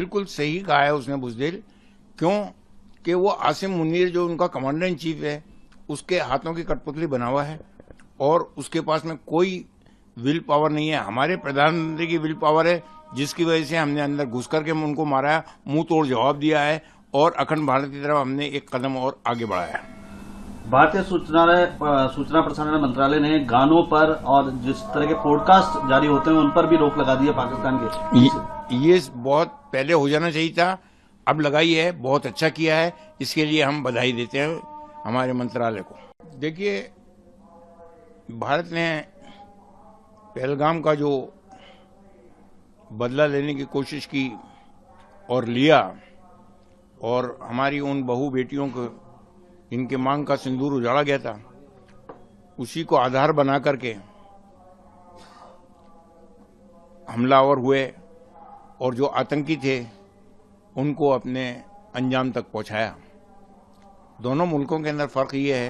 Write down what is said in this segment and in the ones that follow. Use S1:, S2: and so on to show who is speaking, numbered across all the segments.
S1: बिल्कुल सही कहा है उसने बुज़दिल। क्यों कि वो आसिम मुनीर जो उनका कमांडर इन चीफ है, उसके हाथों की कठपुतली बना हुआ है और उसके पास में कोई विल पावर नहीं है। हमारे प्रधानमंत्री की विल पावर है, जिसकी वजह से हमने अंदर घुस करके उनको मारा है, मुंह तोड़ जवाब दिया है और अखंड भारत की तरफ हमने एक कदम और आगे बढ़ाया है।
S2: भारतीय सूचना प्रसारण मंत्रालय ने गानों पर और जिस तरह के पॉडकास्ट जारी होते हैं उन पर भी रोक लगा दी है पाकिस्तान के।
S1: ये बहुत पहले हो जाना चाहिए था, अब लगाई है, बहुत अच्छा किया है, इसके लिए हम बधाई देते हैं हमारे मंत्रालय को। देखिए, भारत ने पहलगाम का जो बदला लेने की कोशिश की और लिया, और हमारी उन बहू बेटियों को इनके मांग का सिंदूर उजाड़ा गया था, उसी को आधार बना करके हमलावर हुए और जो आतंकी थे उनको अपने अंजाम तक पहुंचाया। दोनों मुल्कों के अंदर फर्क ये है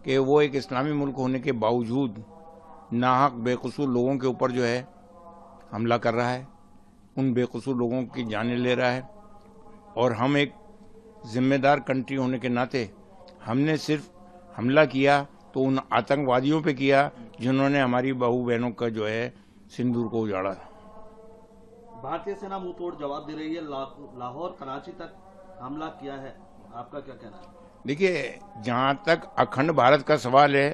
S1: कि वो एक इस्लामी मुल्क होने के बावजूद नाहक बेकसूर लोगों के ऊपर जो है हमला कर रहा है, उन बेकसूर लोगों की जानें ले रहा है, और हम एक जिम्मेदार कंट्री होने के नाते हमने सिर्फ हमला किया तो उन आतंकवादियों पे किया जिन्होंने हमारी बहू बहनों का जो है सिंदूर को उजाड़ा।
S2: भारतीय सेना मुंह तोड़ जवाब दे रही है, लाहौर कराची तक हमला किया है, आपका क्या कहना है?
S1: देखिए, जहां तक अखंड भारत का सवाल है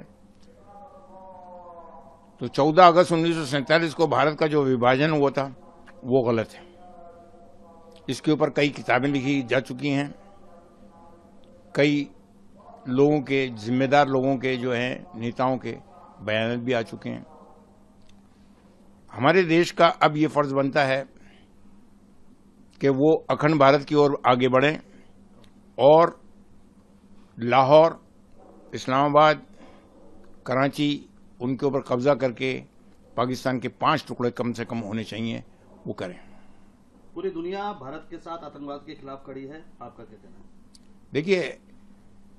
S1: तो 14 अगस्त 1947 को भारत का जो विभाजन हुआ था वो गलत है। इसके ऊपर कई किताबें लिखी जा चुकी हैं, कई लोगों के, जिम्मेदार लोगों के जो हैं नेताओं के बयान भी आ चुके हैं। हमारे देश का अब ये फर्ज बनता है कि वो अखंड भारत की ओर आगे बढ़ें और लाहौर, इस्लामाबाद, कराची, उनके ऊपर कब्जा करके पाकिस्तान के 5 टुकड़े कम से कम होने चाहिए, वो करें।
S2: पूरी दुनिया भारत के साथ आतंकवाद के खिलाफ खड़ी है, आपका क्या कहना है?
S1: देखिए,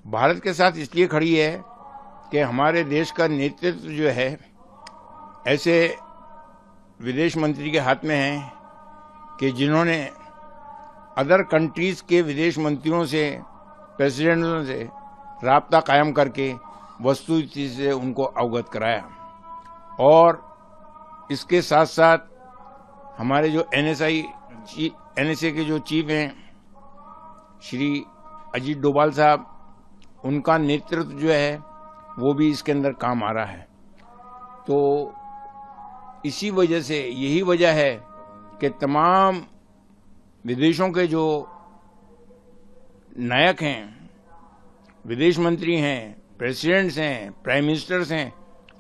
S1: भारत के साथ इसलिए खड़ी है कि हमारे देश का नेतृत्व जो है ऐसे विदेश मंत्री के हाथ में है कि जिन्होंने अदर कंट्रीज के विदेश मंत्रियों से, प्रेसिडेंटों से राब्ता कायम करके वस्तुस्थिति से उनको अवगत कराया, और इसके साथ साथ हमारे जो एनएसए के जो चीफ हैं श्री अजीत डोभाल साहब, उनका नेतृत्व जो है वो भी इसके अंदर काम आ रहा है। तो इसी वजह से, यही वजह है कि तमाम विदेशों के जो नायक हैं, विदेश मंत्री हैं, प्रेसिडेंट्स हैं, प्राइम मिनिस्टर्स हैं,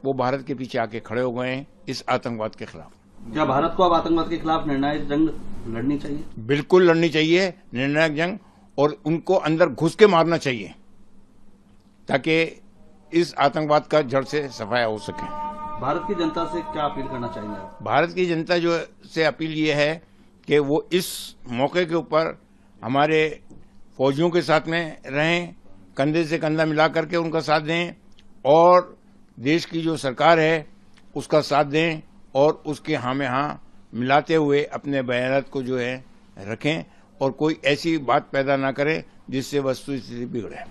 S1: वो भारत के पीछे आके खड़े हो गए हैं इस आतंकवाद के खिलाफ।
S2: क्या भारत को अब आतंकवाद के खिलाफ निर्णायक जंग लड़नी चाहिए?
S1: बिल्कुल लड़नी चाहिए निर्णायक जंग, और उनको अंदर घुस के मारना चाहिए ताकि इस आतंकवाद का जड़ से सफाया हो सके।
S2: भारत की जनता से क्या अपील करना चाहिए?
S1: भारत की जनता जो से अपील ये है कि वो इस मौके के ऊपर हमारे फौजियों के साथ में रहें, कंधे से कंधा मिला करके उनका साथ दें, और देश की जो सरकार है उसका साथ दें, और उसके हाँ में हाँ मिलाते हुए अपने बयानात को जो है रखें, और कोई ऐसी बात पैदा ना करें जिससे वस्तुस्थिति बिगड़े।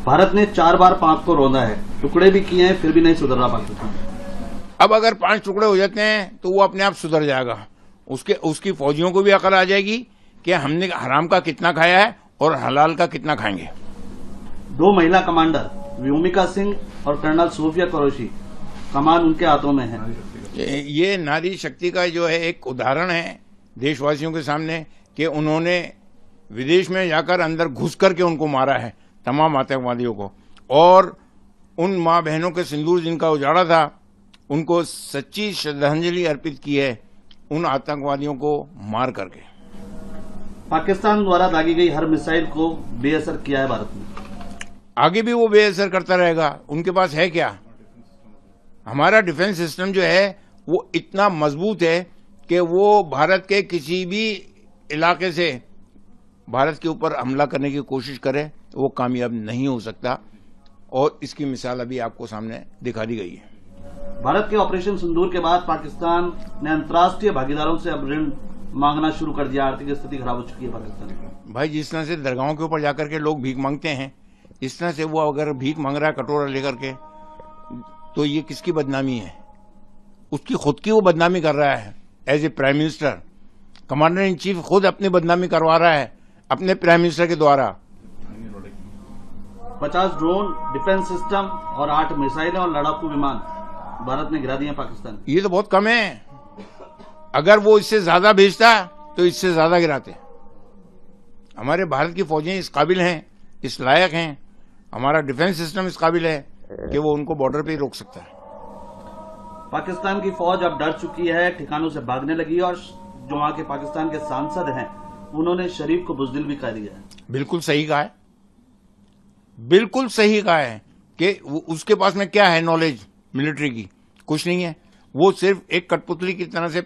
S2: भारत ने 4 बार पाक को रौंदा है, टुकड़े भी किए हैं, फिर भी नहीं सुधर रहा पाकिस्तान।
S1: अब अगर 5 टुकड़े हो जाते हैं तो वो अपने आप सुधर जाएगा। उसकी फौजियों को भी अकल आ जाएगी कि हमने हराम का कितना खाया है और हलाल का कितना खाएंगे।
S2: 2 महिला कमांडर व्योमिका सिंह और कर्नल सूफिया कुरैशी, कमान उनके हाथों में है।
S1: ये नारी शक्ति का जो है एक उदाहरण है देशवासियों के सामने कि उन्होंने विदेश में जाकर अंदर घुस करके उनको मारा है, तमाम आतंकवादियों को, और उन माँ बहनों के सिंदूर जिनका उजाड़ा था उनको सच्ची श्रद्धांजलि अर्पित की है उन आतंकवादियों को मार करके।
S2: पाकिस्तान द्वारा दागी गई हर मिसाइल को बेअसर किया है भारत ने,
S1: आगे भी वो बेअसर करता रहेगा। उनके पास है क्या? हमारा डिफेंस सिस्टम जो है वो इतना मजबूत है कि वो भारत के किसी भी इलाके से भारत के ऊपर हमला करने की कोशिश करे वो कामयाब नहीं हो सकता, और इसकी मिसाल अभी आपको सामने दिखा दी गई है।
S2: भारत के ऑपरेशन सिंदूर के बाद पाकिस्तान ने अंतर्राष्ट्रीय भागीदारों से अब ऋण मांगना शुरू कर दिया, आर्थिक स्थिति खराब हो चुकी है पाकिस्तान की।
S1: भाई जिस तरह से दरगाहों के ऊपर जाकर के लोग भीख मांगते हैं, इस तरह से वो अगर भीख मांग रहा है कटोरा लेकर के, तो ये किसकी बदनामी है? उसकी खुद की वो बदनामी कर रहा है। As a prime minister, commander in chief खुद अपनी बदनामी करवा रहा है अपने प्राइम मिनिस्टर के द्वारा।
S2: 50 ड्रोन, डिफेंस सिस्टम और 8 मिसाइलें और लड़ाकू विमान भारत ने गिरा दिए पाकिस्तान।
S1: ये तो बहुत कम है। अगर वो इससे ज्यादा भेजता तो इससे ज्यादा गिराते। हमारे भारत की फौजें इस काबिल हैं, इस लायक हैं, हमारा डिफेंस सिस्टम इस काबिल है कि वो उनको बॉर्डर पे ही रोक सकता है।
S2: पाकिस्तान की फौज अब डर चुकी है, ठिकानों से भागने लगी और जो वहां के पाकिस्तान के सांसद हैं उन्होंने शरीफ को बुजदिल भी कह दिया है।
S1: बिल्कुल सही कहा है, बिल्कुल सही कहा है कि उसके पास में क्या है नॉलेज मिलिट्री की? कुछ नहीं है। वो सिर्फ एक कठपुतली की तरह से